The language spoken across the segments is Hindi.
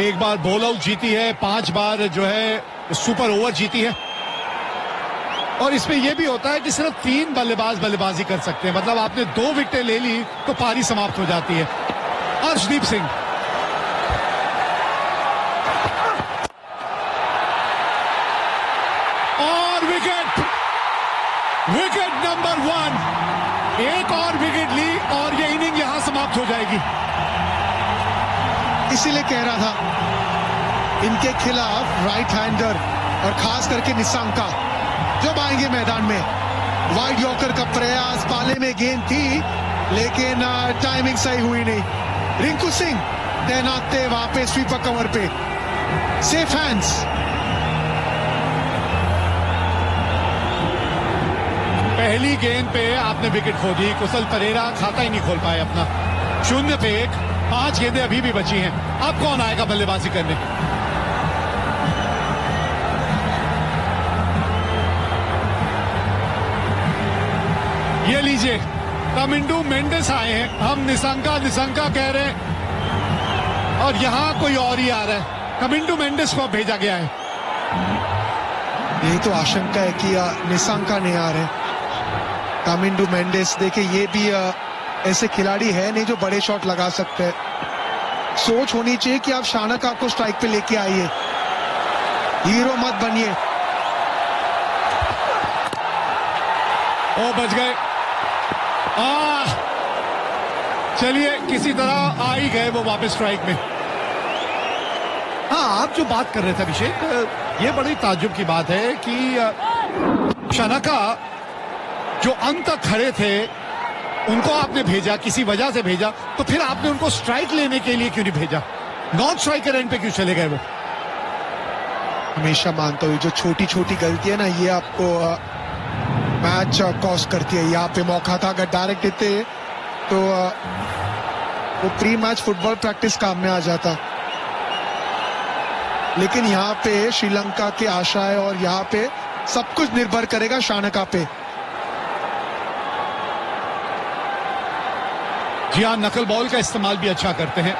एक बार बॉल आउट जीती है, 5 बार जो है सुपर ओवर जीती है। और इसमें यह भी होता है कि सिर्फ 3 बल्लेबाज बल्लेबाजी कर सकते हैं, मतलब आपने 2 विकेटें ले ली तो पारी समाप्त हो जाती है। अर्शदीप सिंह, और विकेट नंबर 1, एक और विकेट ली और ये इनिंग यहां समाप्त हो जाएगी। इसीलिए कह रहा था इनके खिलाफ राइट हैंडर और खास करके निशंका जब आएंगे मैदान में, वाइड यॉर्कर का प्रयास, पाले में गेंद थी लेकिन टाइमिंग सही हुई नहीं। रिंकू सिंह तैनात थे वहां पे स्वीपर कवर पे, सेफ हैंड्स। पहली गेंद पे आपने विकेट खो दी, कुशल परेरा खाता ही नहीं खोल पाए अपना। 0 पे 1, 5 गेंदें अभी भी बची हैं। अब कौन आएगा बल्लेबाजी करने? ये लीजिए, कमिंडू मेंडिस आए हैं। हम निशंका कह रहे हैं और यहां कोई और ही आ रहा है। कमिंडू मेंडिस को भेजा गया है। यही तो आशंका है कि निशंका नहीं आ रहे। कमिंडू मेंडिस देखिए, ये भी ऐसे खिलाड़ी है नहीं जो बड़े शॉट लगा सकते हैं। सोच होनी चाहिए कि आप शानका को स्ट्राइक पे लेके आइए, हीरो मत बनिए। ओ बच गए। चलिए, किसी तरह आ ही गए वो वापस स्ट्राइक में। हाँ, आप जो बात कर रहे थे अभिषेक, ये बड़ी ताज्जुब की बात है कि शानका जो अंत तक खड़े थे उनको आपने भेजा, किसी वजह से भेजा, तो फिर आपने उनको स्ट्राइक लेने के लिए क्यों नहीं भेजा? नॉन स्ट्राइकर एंड पे क्यों चले गए वो? हमेशा मानता हूँ जो छोटी छोटी गलती है ना, ये आपको मैच कॉस्ट करती है। यहाँ पे मौका था, अगर डायरेक्ट देते तो वो प्री मैच फुटबॉल प्रैक्टिस काम में आ जाता। लेकिन यहाँ पे श्रीलंका की आशा है और यहाँ पे सब कुछ निर्भर करेगा शानका पे। जी हाँ, नकल बॉल का इस्तेमाल भी अच्छा करते हैं।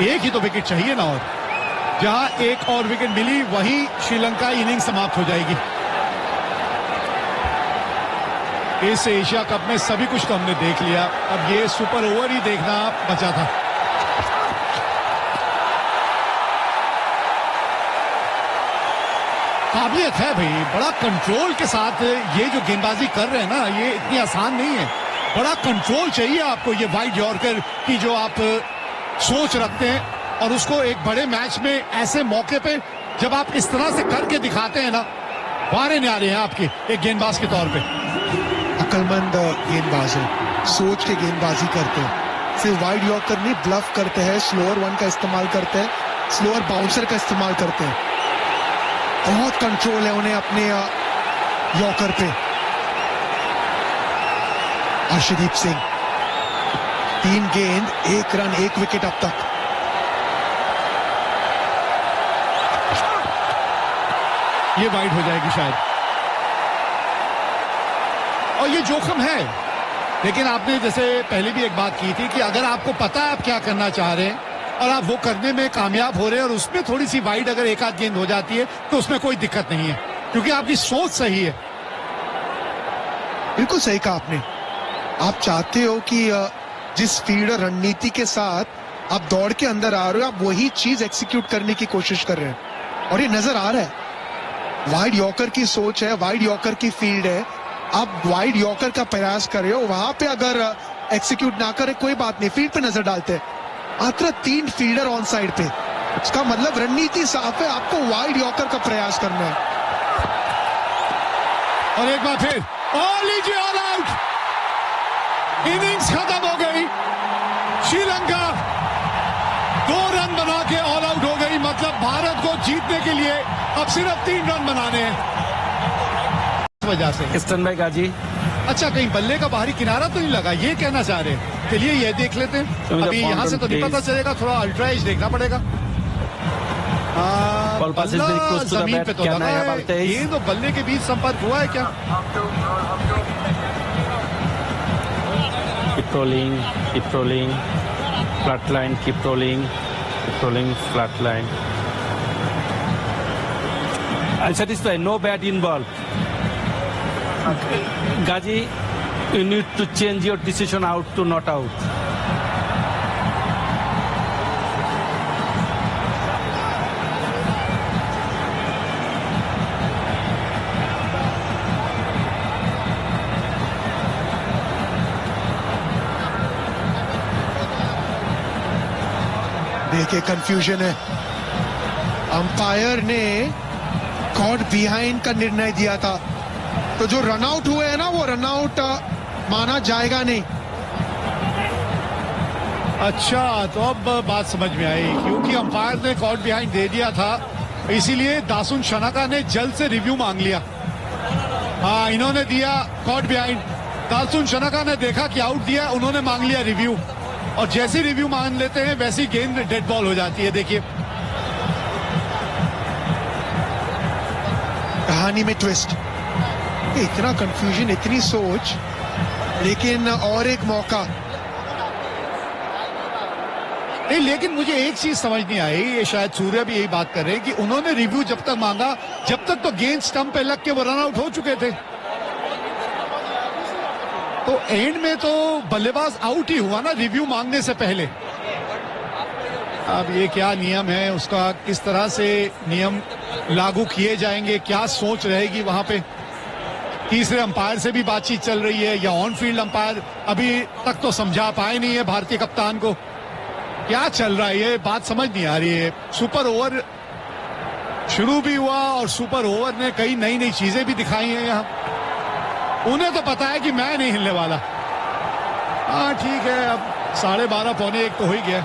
एक ही तो विकेट चाहिए ना, और जहां एक और विकेट मिली वहीं श्रीलंका इनिंग समाप्त हो जाएगी। इस एशिया कप में सभी कुछ तो हमने देख लिया, अब ये सुपर ओवर ही देखना बचा था। काबिलियत है भाई, बड़ा कंट्रोल के साथ ये जो गेंदबाजी कर रहे हैं ना, ये इतनी आसान नहीं है। बड़ा कंट्रोल चाहिए आपको, ये वाइड यॉर्कर की जो आप सोच रखते हैं, और उसको एक बड़े मैच में ऐसे मौके पे जब आप इस तरह से करके दिखाते हैं ना, वारे न्यारे हैं आपके एक गेंदबाज के तौर पे। अक्लमंद गेंदबाज है, सोच के गेंदबाजी करते हैं, सिर्फ वाइड यॉर्कर नहीं, ब्लफ करते हैं, स्लोअर वन का इस्तेमाल करते हैं, स्लोअर बाउंसर का इस्तेमाल करते हैं। बहुत कंट्रोल है उन्हें अपने यॉर्कर पे। अर्शदीप सिंह, 3 गेंद 1 रन 1 विकेट अब तक। ये वाइड हो जाएगी शायद, और ये जोखिम है। लेकिन आपने जैसे पहले भी एक बात की थी कि अगर आपको पता है आप क्या करना चाह रहे हैं और आप वो करने में कामयाब हो रहे हैं, और उसमें थोड़ी सी वाइड अगर एक आध गेंद हो जाती है तो उसमें कोई दिक्कत नहीं है, क्योंकि आपकी सोच सही है। बिल्कुल सही कहा आपने। आप चाहते हो कि जिस फील्ड रणनीति के साथ आप दौड़ के अंदर आ रहे हो, आप वही चीज एग्जीक्यूट करने की कोशिश कर रहे हैं, और ये नजर आ रहा है। वाइड यॉर्कर की सोच है, वाइड यॉर्कर की फील्ड है, आप वाइड यॉर्कर का प्रयास कर रहे हो, वहां पे अगर एक्सिक्यूट ना करे कोई बात नहीं, फील्ड पे नजर डालते हैं। मात्र 3 फील्डर ऑन साइड पे, इसका मतलब रणनीति साफ है, आपको वाइड यॉर्कर का प्रयास करना है। और एक बार फिर लीजिए, ऑल आउट, इनिंग्स खत्म हो गई। श्रीलंका 2 रन बना के ऑल आउट हो गई, मतलब भारत को जीतने के लिए अब सिर्फ 3 रन बनाने हैं। इस वजह से स्टन भाई गाजी, अच्छा, कहीं बल्ले का बाहरी किनारा तो नहीं लगा, ये कहना चाह रहे हैं। चलिए ये देख लेते हैं, अभी यहाँ से तो नहीं पता चलेगा, थोड़ा अल्ट्रा एज देखना पड़ेगा। जमीन पे तो लगा है, ये तो बल्ले के बीच संपर्क हुआ है क्या? Keep rolling, flat line, keep rolling, Rolling flat line. Unsatisfied, no bat involved. Gaji, you need to change your decision out to not out. देखिए कंफ्यूजन है। अंपायर ने कॉट बिहाइंड का निर्णय दिया था, तो जो रनआउट हुए हैं ना वो रनआउट माना जाएगा नहीं। अच्छा, तो अब बात समझ में आई, क्योंकि अंपायर ने कॉट बिहाइंड दे दिया था, इसीलिए दासुन शनाका ने जल्द से रिव्यू मांग लिया। हाँ, इन्होंने दिया कॉट बिहाइंड, दासुन शनाका ने देखा कि आउट दिया, उन्होंने मांग लिया रिव्यू, और जैसे रिव्यू मान लेते हैं वैसी गेंद डेड बॉल हो जाती है। देखिए कहानी में ट्विस्ट, इतना कंफ्यूजन, इतनी सोच, लेकिन और एक मौका नहीं। लेकिन मुझे एक चीज समझ नहीं आई, ये शायद सूर्य भी यही बात कर रहे हैं कि उन्होंने रिव्यू जब तक मांगा, जब तक तो गेंद स्टंप पे लग के वो रन आउट हो चुके थे, तो एंड में तो बल्लेबाज आउट ही हुआ ना रिव्यू मांगने से पहले। अब ये क्या नियम है, उसका किस तरह से नियम लागू किए जाएंगे, क्या सोच रहेगी वहां पे। तीसरे अंपायर से भी बातचीत चल रही है, या ऑन फील्ड अंपायर अभी तक तो समझा पाए नहीं है भारतीय कप्तान को, क्या चल रहा है ये बात समझ नहीं आ रही है। सुपर ओवर शुरू भी हुआ और सुपर ओवर ने कई नई नई चीजें भी दिखाई हैं यहाँ। उन्हें तो पता है कि मैं नहीं हिलने वाला। हाँ ठीक है, अब 12:30 पौने 1 तो हो ही गया।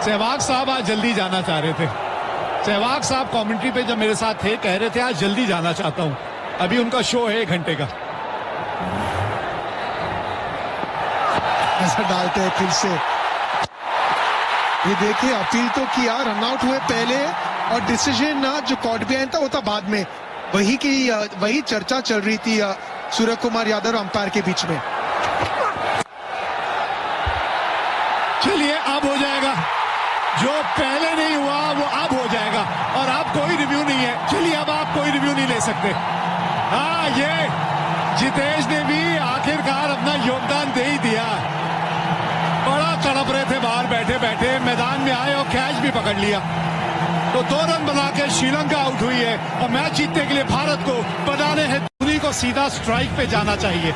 सहवाग साहब आज जल्दी जाना चाह रहे थे। सहवाग साहब कमेंट्री पे जब मेरे साथ थे कह रहे थे आज जल्दी जाना चाहता हूं, अभी उनका शो है 1 घंटे का। ऐसा डालते हैं फिर से, ये देखिए अपील तो किया, रनआउट हुए पहले, और डिसीजन जो कॉट बिहाइंड था वो था बाद में। वही चर्चा चल रही थी सूर्य कुमार यादव और अंपायर के बीच में। चलिए अब हो जाएगा, जो पहले नहीं हुआ वो अब हो जाएगा, और अब कोई रिव्यू नहीं है। चलिए अब आप कोई रिव्यू नहीं ले सकते। हाँ, ये जितेश ने भी आखिरकार अपना योगदान दे ही दिया। बड़ा तड़प रहे थे बाहर बैठे बैठे, मैदान में आए और कैच भी पकड़ लिया, तो 2 रन बना के श्रीलंका आउट हुई है, और मैच जीतने के लिए भारत को बनाने हैं धोनी को सीधा स्ट्राइक पे जाना चाहिए।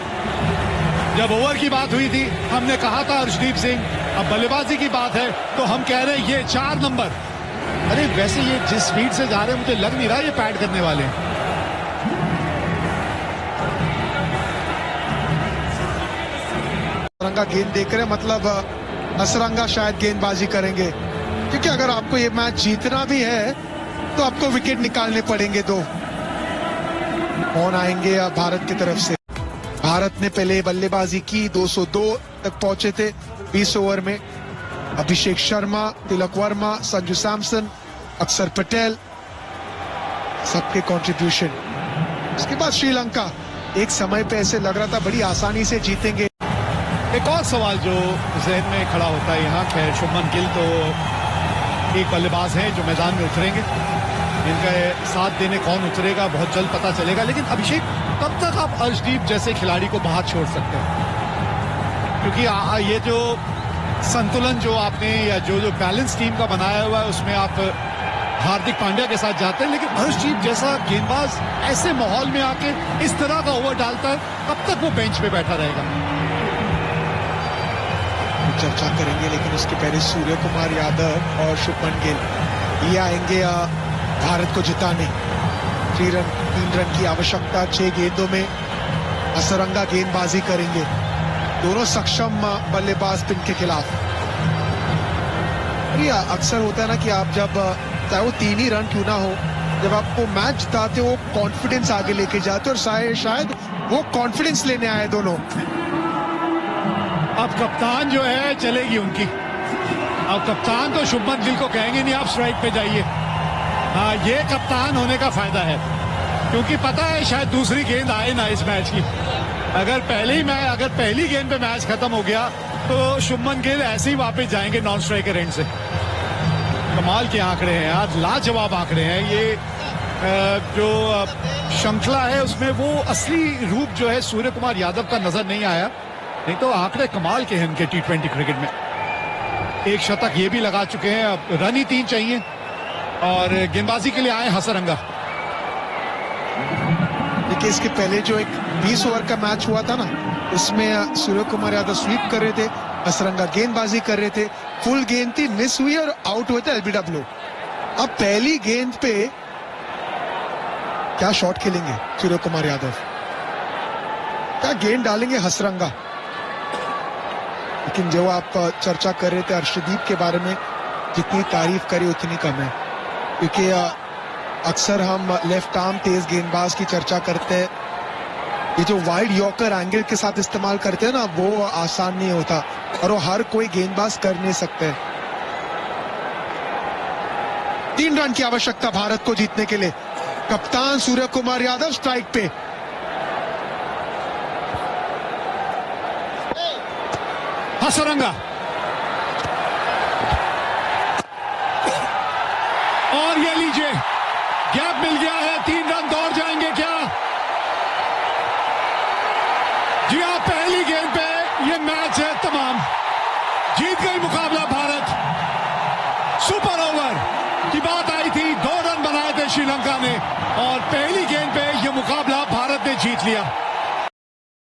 जब ओवर की बात हुई थी हमने कहा था हर्षदीप सिंह, अब बल्लेबाजी की बात है तो हम कह रहे हैं ये 4 नंबर। अरे वैसे ये जिस स्पीड से जा रहे हैं मुझे लग नहीं रहा ये पैड करने वाले हैं। असरंगा गेंद देख रहे हैं, मतलब असरंगा शायद गेंदबाजी करेंगे, क्योंकि अगर आपको ये मैच जीतना भी है तो आपको विकेट निकालने पड़ेंगे 2। कौन आएंगे भारत की तरफ से? भारत ने पहले बल्लेबाजी की, 202 तक पहुंचे थे 20 ओवर में। अभिषेक शर्मा, तिलक वर्मा, संजू सैमसन, अक्षर पटेल, सबके कंट्रीब्यूशन। उसके बाद श्रीलंका एक समय पे ऐसे लग रहा था बड़ी आसानी से जीतेंगे। एक और सवाल जो जहन में खड़ा होता है यहाँ, खैर शुभमन गिल तो एक बल्लेबाज हैं जो मैदान में उतरेंगे, इनका साथ देने कौन उतरेगा बहुत जल्द पता चलेगा। लेकिन अभिषेक, कब तक आप अर्शदीप जैसे खिलाड़ी को बाहर छोड़ सकते हैं? क्योंकि ये जो संतुलन जो आपने या जो बैलेंस टीम का बनाया हुआ है उसमें आप हार्दिक पांड्या के साथ जाते हैं, लेकिन अर्शदीप जैसा गेंदबाज ऐसे माहौल में आके इस तरह का ओवर डालता है, कब तक वो बेंच पे बैठा रहेगा? चर्चा करेंगे, लेकिन उसके पहले सूर्य कुमार यादव और शुभमन गिल ये आएंगे भारत को जिताने। 3 रन की आवश्यकता 6 गेंदों में। असरंगा गेंदबाजी करेंगे, दोनों सक्षम बल्लेबाज पिन के खिलाफ। अक्सर होता है ना कि आप जब चाहे वो 3 ही रन क्यों ना हो, जब आपको मैच जिताते हो कॉन्फिडेंस आगे लेके जाते, और शायद वो कॉन्फिडेंस लेने आए दोनों। अब कप्तान जो है चलेगी उनकी, अब कप्तान तो शुभमन गिल को कहेंगे नहीं आप स्ट्राइक पे जाइए। हाँ, ये कप्तान होने का फायदा है, क्योंकि पता है शायद दूसरी गेंद आए ना इस मैच की। अगर पहली गेंद पे मैच खत्म हो गया तो शुभमन गिल ऐसे ही वापस जाएंगे नॉन स्ट्राइकर एंड से। कमाल के आंकड़े हैं आज, लाजवाब आंकड़े हैं ये। जो श्रृंखला है उसमें वो असली रूप जो है सूर्य कुमार यादव का नजर नहीं आया, नहीं तो आंकड़े कमाल के हैं उनके T20 क्रिकेट में। एक शतक ये भी लगा चुके हैं, अब रन ही 3 चाहिए और गेंदबाजी के लिए आए हसरंगा। देखिए इसके पहले जो एक 20 ओवर का मैच हुआ था ना, उसमें सूर्य कुमार यादव स्वीप कर रहे थे, हसरंगा गेंदबाजी कर रहे थे, फुल गेंद थी, मिस हुई और आउट हुए थे एलबीडब्ल्यू। अब पहली गेंद पे क्या शॉट खेलेंगे सूर्य कुमार यादव, क्या गेंद डालेंगे हसरंगा। लेकिन जो आप चर्चा कर रहे थे अर्शदीप के बारे में, जितनी तारीफ करी उतनी कम है, क्योंकि अक्सर हम लेफ्ट आर्म तेज गेंदबाज की चर्चा करते हैं, ये जो वाइड यॉर्कर एंगल के साथ इस्तेमाल करते हैं ना, वो आसान नहीं होता और वो हर कोई गेंदबाज कर नहीं सकते। 3 रन की आवश्यकता भारत को जीतने के लिए। कप्तान सूर्य कुमार यादव स्ट्राइक पे। हसरंगा और ये लीजिए गैप मिल गया है, 3 रन दौड़ जाएंगे क्या? जी हाँ, पहली गेंद पे ये मैच है तमाम, जीत गई मुकाबला भारत। सुपर ओवर की बात आई थी, 2 रन बनाए थे श्रीलंका ने और पहली गेंद पे ये मुकाबला भारत ने जीत लिया।